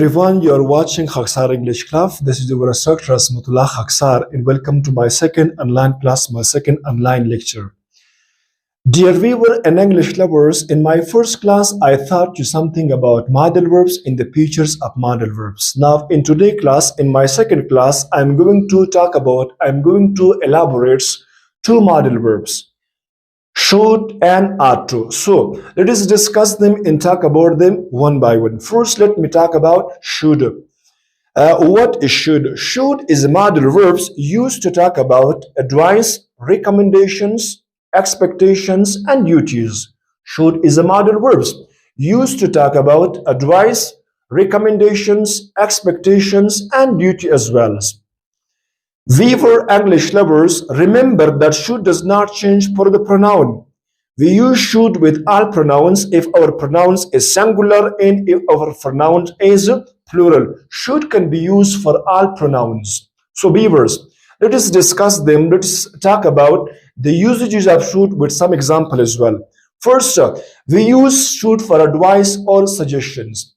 everyone, you are watching Khaksar English Club. This is your instructor Asmatullah Khaksar and welcome to my second online class, my second online lecture. Dear viewer and English lovers, in my first class I taught you something about modal verbs in the features of modal verbs. Now in today's class, in my second class, I'm going to elaborate two modal verbs. Should and ought to. So let us discuss them and talk about them one by one. First, let me talk about should. What is should? Should is modal verbs used to talk about advice, recommendations, expectations, and duties. Should is a modal verbs used to talk about advice, recommendations, expectations, and duty as well. Viewer English lovers, remember that should does not change for the pronoun. We use should with all pronouns if our pronouns is singular and if our pronoun is plural. Should can be used for all pronouns. So viewers, let us discuss them. Let's talk about the usages of should with some example as well. First, we use should for advice or suggestions.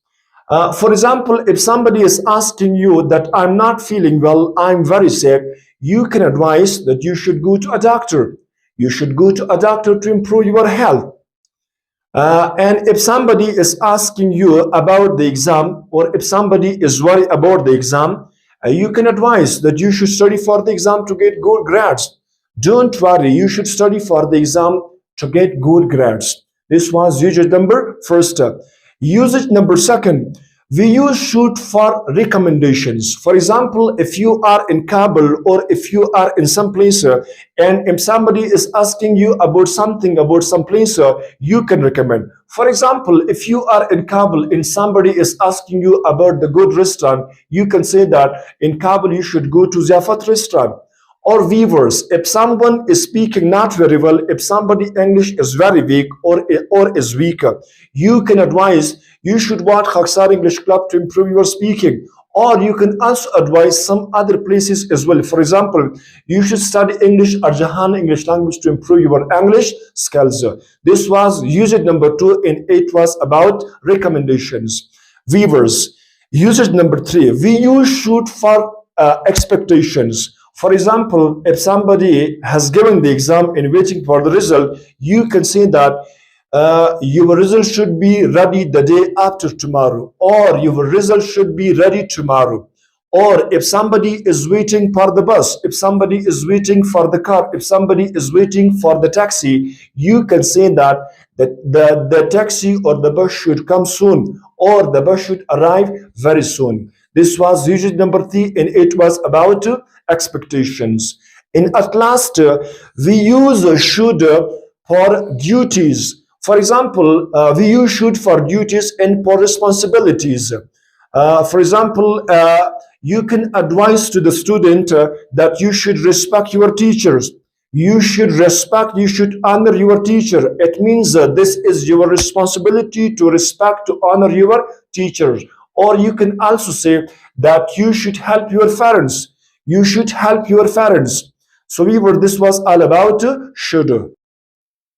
For example, if somebody is asking you that I'm not feeling well, I'm very sick, you can advise that you should go to a doctor. You should go to a doctor to improve your health. And if somebody is asking you about the exam, or if somebody is worried about the exam, you can advise that you should study for the exam to get good grades. Don't worry, you should study for the exam to get good grades. This was usage number first. Usage number second, we use should for recommendations. For example, if you are in Kabul or if you are in some place and if somebody is asking you about something about some place, you can recommend. For example, if you are in Kabul and somebody is asking you about the good restaurant, you can say that in Kabul you should go to Zafat restaurant. Or viewers, if someone is speaking not very well, if somebody English is very weak or is weaker, you can advise you should watch Khaksar English Club to improve your speaking. Or you can also advise some other places as well. For example, you should study English or Jahan English language to improve your English skills. This was usage number 2 and it was about recommendations. Viewers, usage number 3, we use should for expectations. For example, if somebody has given the exam and waiting for the result, you can say that your result should be ready the day after tomorrow, or your result should be ready tomorrow. Or if somebody is waiting for the bus, if somebody is waiting for the car, if somebody is waiting for the taxi, you can say that the taxi or the bus should come soon, or the bus should arrive very soon. This was usage number 3 and it was about expectations. And at last, we use should for duties. For example, we use should for duties and for responsibilities. For example, you can advise to the student that you should respect your teachers. You should honor your teacher. It means this is your responsibility to respect, to honor your teachers. Or you can also say that you should help your parents. You should help your parents. So this was all about should.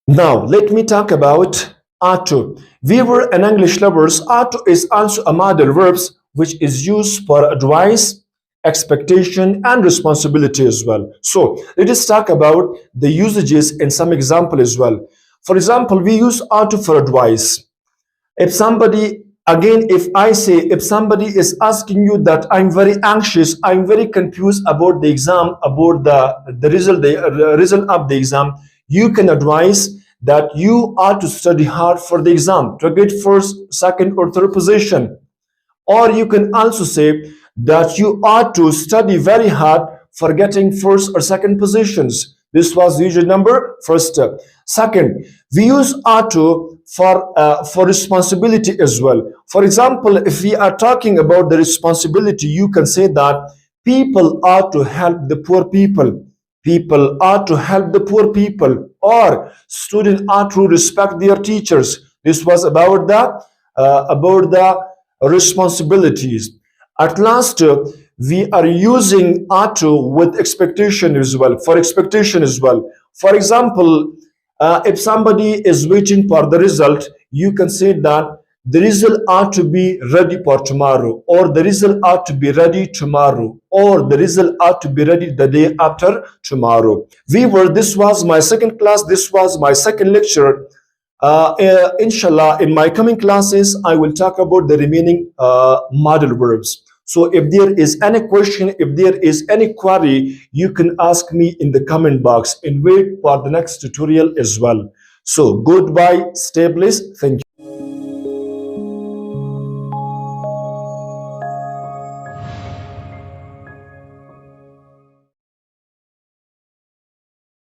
Now let me talk about ought to. Viewer and English lovers, ought to is also a modal verbs which is used for advice, expectation, and responsibility as well. So let us talk about the usages and some example as well. For example, we use ought to for advice. If somebody if somebody is asking you that I'm very anxious, I'm very confused about the exam, about the result of the exam, you can advise that you ought to study hard for the exam to get first, second, or third position. Or you can also say that you ought to study very hard for getting first or second positions. This was usual number first. Second, we use ought to for responsibility as well. For example, if we are talking about the responsibility, you can say that people ought to help the poor people. People ought to help the poor people. Or students ought to respect their teachers. This was about the responsibilities. At last, we are using ought to with expectation as well, for expectation as well. For example, if somebody is waiting for the result, you can say that the result ought to be ready for tomorrow, or the result ought to be ready tomorrow, or the result ought to be ready the day after tomorrow. Viewer, this was my second class. This was my second lecture. Inshallah, in my coming classes, I will talk about the remaining model verbs. So if there is any question, if there is any query, you can ask me in the comment box and wait for the next tutorial as well. So goodbye, stay blessed. Thank you.